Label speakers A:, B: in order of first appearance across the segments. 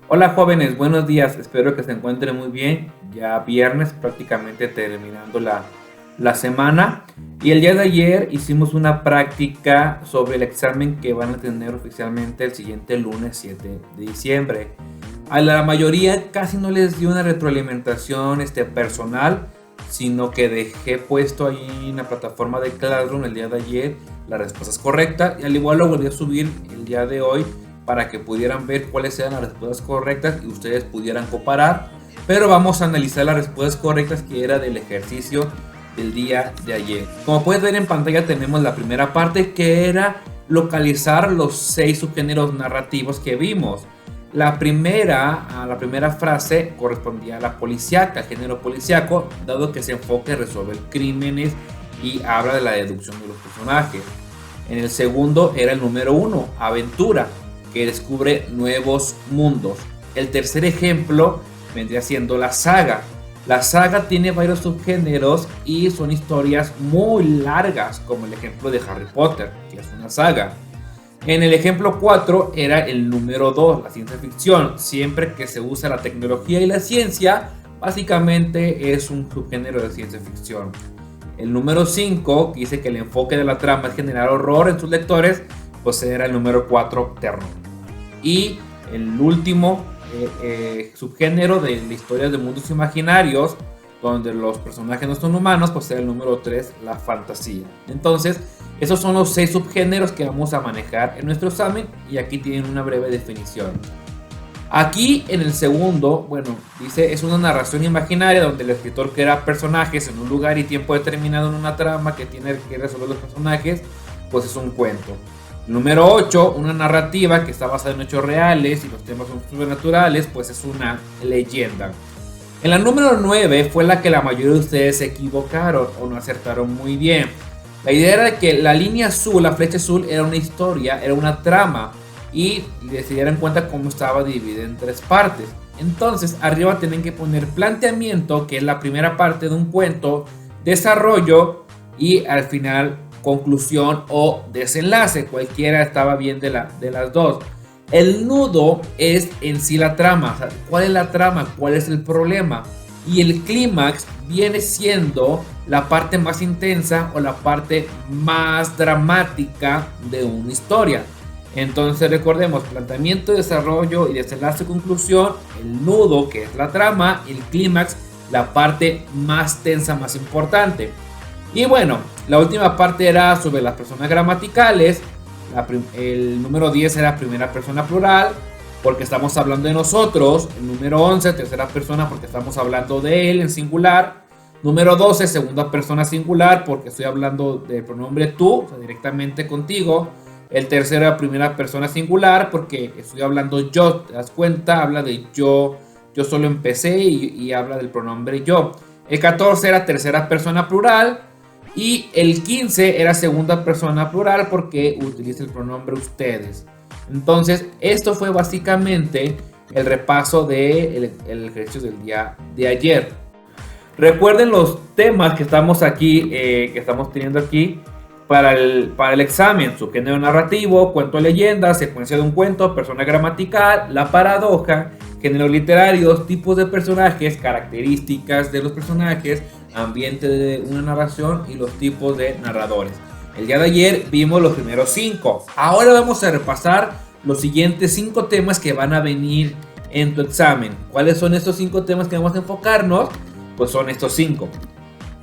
A: Hola jóvenes, buenos días, espero que se encuentren muy bien. Ya viernes, prácticamente terminando la semana. Y el día de ayer hicimos una práctica sobre el examen que van a tener oficialmente el siguiente lunes 7 de diciembre. A la mayoría casi no les di una retroalimentación personal, sino que dejé puesto ahí en la plataforma de Classroom el día de ayer las respuestas correctas y al igual lo volví a subir el día de hoy para que pudieran ver cuáles eran las respuestas correctas y ustedes pudieran comparar. Pero vamos a analizar las respuestas correctas que era del ejercicio del día de ayer. Como puedes ver en pantalla tenemos la primera parte que era localizar los 6 subgéneros narrativos que vimos. La primera frase correspondía a la policíaca, al género policíaco, dado que se enfoca en resolver crímenes y habla de la deducción de los personajes. En el segundo era el número 1, aventura, que descubre nuevos mundos. El tercer ejemplo vendría siendo la saga. La saga tiene varios subgéneros y son historias muy largas, como el ejemplo de Harry Potter, que es una saga. En el ejemplo 4 era el número 2, la ciencia ficción. Siempre que se usa la tecnología y la ciencia, básicamente es un subgénero de ciencia ficción. El número 5, que dice que el enfoque de la trama es generar horror en sus lectores, pues era el número 4, terror. Y el último subgénero de la historia de mundos imaginarios, donde los personajes no son humanos, pues era el número 3, la fantasía. Entonces, esos son los 6 subgéneros que vamos a manejar en nuestro examen y aquí tienen una breve definición. Aquí en el segundo, bueno, dice es una narración imaginaria donde el escritor crea personajes en un lugar y tiempo determinado en una trama que tiene que resolver los personajes, pues es un cuento. Número 8, una narrativa que está basada en hechos reales y los temas son sobrenaturales, pues es una leyenda. En la número 9 fue la que la mayoría de ustedes se equivocaron o no acertaron muy bien. La idea era que la línea azul, la flecha azul, era una historia, era una trama y se dieran cuenta cómo estaba dividida en 3 partes. Entonces arriba tienen que poner planteamiento, que es la primera parte de un cuento, desarrollo y al final conclusión o desenlace, cualquiera estaba bien de las dos. El nudo es en sí la trama, o sea, ¿cuál es la trama? ¿Cuál es el problema? Y el clímax viene siendo la parte más intensa o la parte más dramática de una historia. Entonces recordemos, planteamiento, desarrollo y desenlace, conclusión, el nudo que es la trama, el clímax, la parte más tensa, más importante. Y bueno, la última parte era sobre las personas gramaticales. El número 10 era primera persona plural, porque estamos hablando de nosotros. El número 11, tercera persona, porque estamos hablando de él en singular. Número 12, segunda persona singular, porque estoy hablando del pronombre tú, o sea, directamente contigo. El tercero era primera persona singular, porque estoy hablando yo, te das cuenta, habla de yo solo empecé y habla del pronombre yo. El 14 era tercera persona plural. Y el 15 era segunda persona plural porque utiliza el pronombre ustedes. Entonces, esto fue básicamente el repaso del ejercicio del día de ayer. Recuerden los temas que estamos aquí, que estamos teniendo aquí para el examen: subgénero narrativo, cuento leyenda, secuencia de un cuento, persona gramatical, la paradoja, géneros literarios, tipos de personajes, características de los personajes, ambiente de una narración y los tipos de narradores. El día de ayer vimos los primeros 5. Ahora vamos a repasar los siguientes 5 temas que van a venir en tu examen. ¿Cuáles son estos 5 temas que vamos a enfocarnos? Pues son estos 5: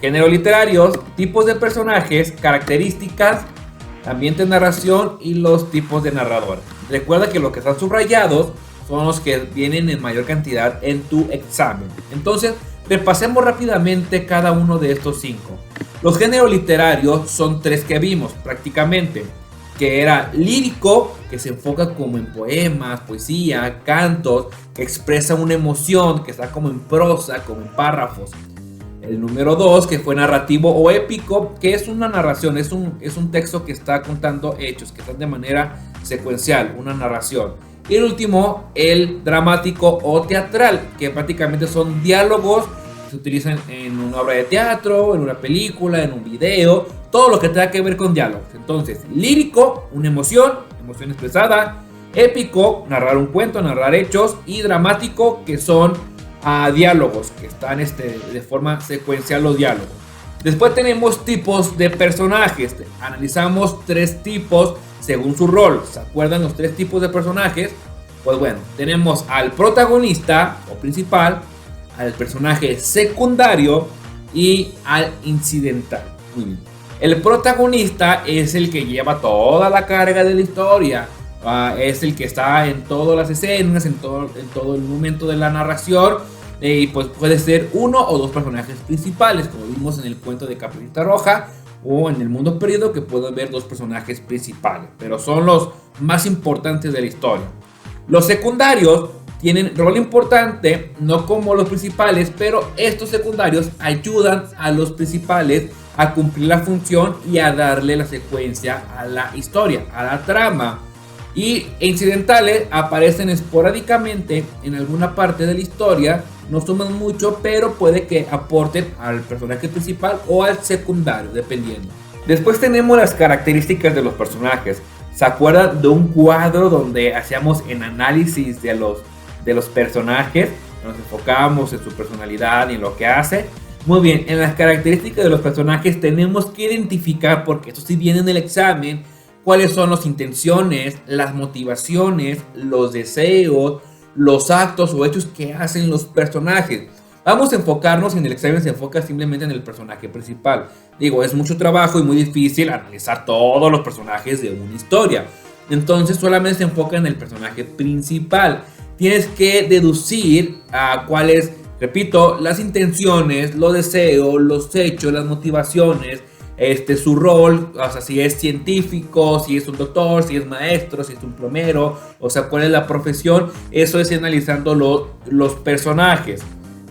A: géneros literarios, tipos de personajes, características, ambiente de narración y los tipos de narrador. Recuerda que los que están subrayados son los que vienen en mayor cantidad en tu examen. Entonces, repasemos rápidamente cada uno de estos 5. Los géneros literarios son 3 que vimos prácticamente, que era lírico, que se enfoca como en poemas, poesía, cantos, que expresa una emoción, que está como en prosa, como en párrafos. El número 2, que fue narrativo o épico, que es una narración, es un texto que está contando hechos, que están de manera secuencial, una narración. Y el último, el dramático o teatral, que prácticamente son diálogos que se utilizan en una obra de teatro, en una película, en un video, todo lo que tenga que ver con diálogos. Entonces, lírico, una emoción expresada. Épico, narrar un cuento, narrar hechos. Y dramático, que son diálogos, que están de forma secuencial los diálogos. Después tenemos tipos de personajes. Analizamos 3 tipos según su rol. ¿Se acuerdan los 3 tipos de personajes? Pues bueno, tenemos al protagonista o principal, al personaje secundario y al incidental. Muy bien. El protagonista es el que lleva toda la carga de la historia. Es el que está en todas las escenas, en todo el momento de la narración. Y pues puede ser 1 o 2 personajes principales, como vimos en el cuento de Caperucita Roja, o en El Mundo Perdido, que pueden ver 2 personajes principales, pero son los más importantes de la historia. Los secundarios tienen rol importante, no como los principales, pero estos secundarios ayudan a los principales a cumplir la función y a darle la secuencia a la historia, a la trama. Y incidentales aparecen esporádicamente en alguna parte de la historia, no suman mucho, pero puede que aporten al personaje principal o al secundario, dependiendo. Después tenemos las características de los personajes. ¿Se acuerdan de un cuadro donde hacíamos el análisis de los personajes? Nos enfocábamos en su personalidad y en lo que hace. Muy bien, en las características de los personajes tenemos que identificar, porque esto sí viene en el examen, cuáles son las intenciones, las motivaciones, los deseos, los actos o hechos que hacen los personajes. Vamos a enfocarnos, en el examen se enfoca simplemente en el personaje principal. Digo, es mucho trabajo y muy difícil analizar todos los personajes de una historia. Entonces solamente se enfoca en el personaje principal. Tienes que deducir a cuáles, repito, las intenciones, los deseos, los hechos, las motivaciones, su rol, o sea, si es científico, si es un doctor, si es maestro, si es un plomero, o sea, cuál es la profesión. Eso es analizando los personajes.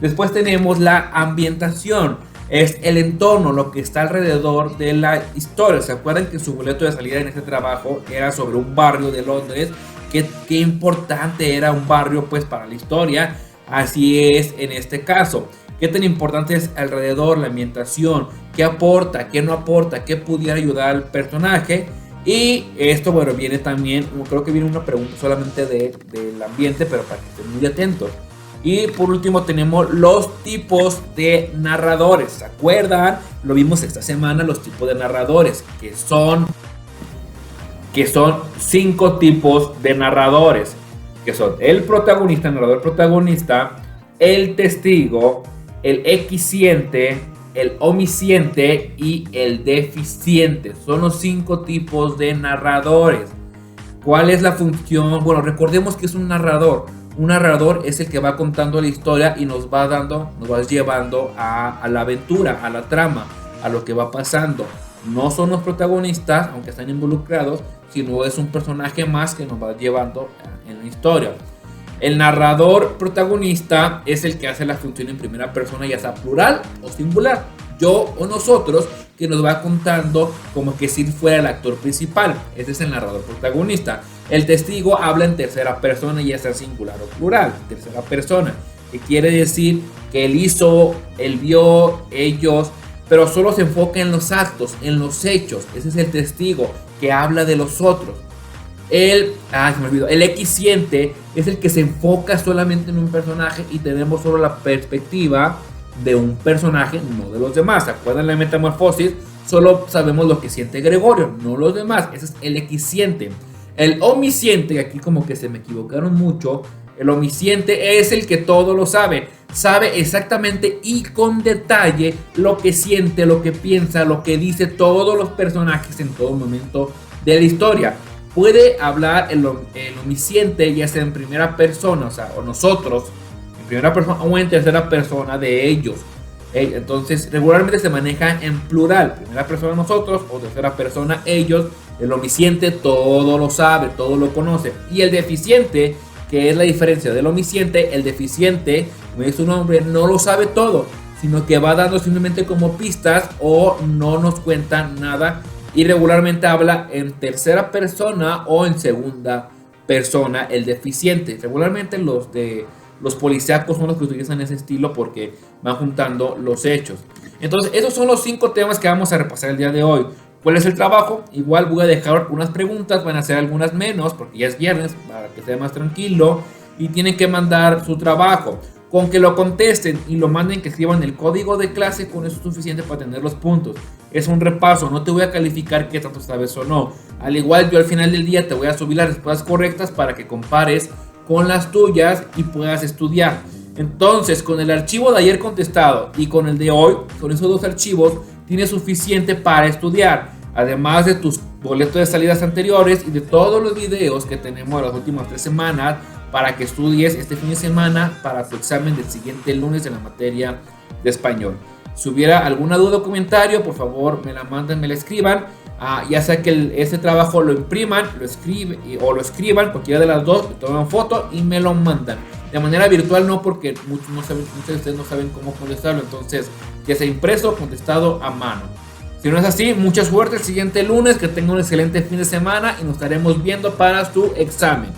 A: Después tenemos la ambientación, es el entorno, lo que está alrededor de la historia. ¿Se acuerdan que su boleto de salida en este trabajo era sobre un barrio de Londres? Qué importante era un barrio pues para la historia. Así es en este caso. ¿Qué tan importante es alrededor, la ambientación? ¿Qué aporta? ¿Qué no aporta? ¿Qué pudiera ayudar al personaje? Y esto, bueno, viene también, creo que viene una pregunta solamente del ambiente, pero para que estén muy atentos. Y por último tenemos los tipos de narradores. ¿Se acuerdan? Lo vimos esta semana, los tipos de narradores, que son 5 tipos de narradores, que son el protagonista, el narrador protagonista, el testigo, el equisciente, el omnisciente y el deficiente. Son los 5 tipos de narradores. ¿Cuál es la función? Bueno, recordemos que es un narrador. Un narrador es el que va contando la historia y nos va llevando a la aventura, a la trama, a lo que va pasando. No son los protagonistas, aunque están involucrados, sino es un personaje más que nos va llevando en la historia. El narrador protagonista es el que hace la función en primera persona, ya sea plural o singular, yo o nosotros, que nos va contando como que si fuera el actor principal. Ese es el narrador protagonista. El testigo habla en tercera persona, ya sea singular o plural, tercera persona, que quiere decir que él hizo, él vio, ellos, pero solo se enfoca en los actos, en los hechos. Ese es el testigo que habla de los otros. El equisciente es el que se enfoca solamente en un personaje y tenemos solo la perspectiva de un personaje, no de los demás. ¿Se acuerdan de la metamorfosis? Solo sabemos lo que siente Gregorio, no los demás. Ese es el equisciente. El omnisciente, aquí como que se me equivocaron mucho. El omnisciente es el que todo lo sabe. Sabe exactamente y con detalle lo que siente, lo que piensa, lo que dice todos los personajes en todo momento de la historia. Puede hablar el omnisciente ya sea en primera persona, o sea, o nosotros en primera persona o en tercera persona de ellos. Entonces regularmente se maneja en plural, primera persona nosotros o tercera persona ellos. El omnisciente todo lo sabe, todo lo conoce. Y el deficiente, que es la diferencia del omnisciente, el deficiente, como dice su nombre, no lo sabe todo, sino que va dando simplemente como pistas o no nos cuenta nada. Y regularmente habla en tercera persona o en segunda persona, el deficiente. Regularmente los policíacos son los que utilizan ese estilo porque van juntando los hechos. Entonces esos son los 5 temas que vamos a repasar el día de hoy. ¿Cuál es el trabajo? Igual voy a dejar unas preguntas, van a ser algunas menos, porque ya es viernes, para que sea más tranquilo, y tienen que mandar su trabajo. Con que lo contesten y lo manden, que escriban el código de clase, con eso es suficiente para tener los puntos. Es un repaso, no te voy a calificar qué tanto sabes o no. Al igual, yo al final del día te voy a subir las respuestas correctas para que compares con las tuyas y puedas estudiar. Entonces, con el archivo de ayer contestado y con el de hoy, con esos dos archivos, tienes suficiente para estudiar. Además de tus boletos de salidas anteriores y de todos los videos que tenemos las últimas 3 semanas para que estudies este fin de semana para tu examen del siguiente lunes en la materia de español. Si hubiera alguna duda o comentario, por favor me la manden, me la escriban. Ya sea que este trabajo lo impriman, lo escriban, cualquiera de las dos, le toman foto y me lo mandan. De manera virtual no, porque muchos de ustedes no saben cómo contestarlo, entonces que sea impreso, contestado a mano. Si no es así, mucha suerte el siguiente lunes, que tengan un excelente fin de semana y nos estaremos viendo para su examen.